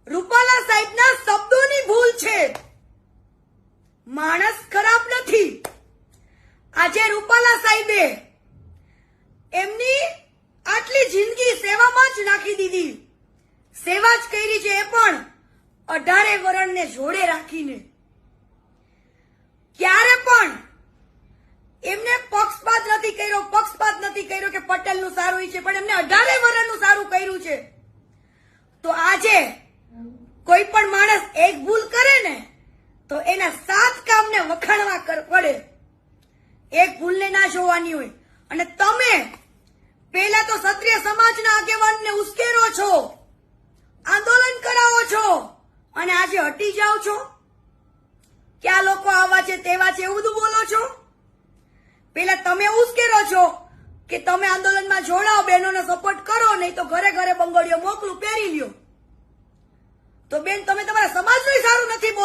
રૂપાલા સાહેબના શબ્દોની ભૂલ છે, માણસ ખરાબ નથી. આજે રૂપાલા સાહેબે એમની આટલી જિંદગી સેવામાં જ નાખી દીધી. સેવા જ કરી છે, એ પણ 18 વરણને જોડે રાખીને. ક્યારે પણ એમને પક્ષપાત નથી કર્યો કે પટેલનું સારું છે, પણ એમને 18 વરણનું સારું કર્યું છે. તો આજે કોઈ પણ માણસ એક ભૂલ કરે ને તો એના 7 કામને વખાણવા પડે. એક ભૂલને ના જોવાની હોય. અને તમે પહેલા તો ક્ષત્રિય સમાજના આગેવાનને ઉશ્કેરો છો, આંદોલન કરાવો છો, અને આજે હટી જાઓ છો કે આ લોકો આવા છે તેવા છે એવું બધું બોલો છો. પહેલા તમે ઉશ્કેરો છો કે તમે આંદોલનમાં જોડાઓ, બહેનોને સપોર્ટ કરો, નહીં તો ઘરે ઘરે બંગડીઓ મોકલું, પહેરી લ્યો. તો બેન, તમે તમારા સમાજનું સારું નથી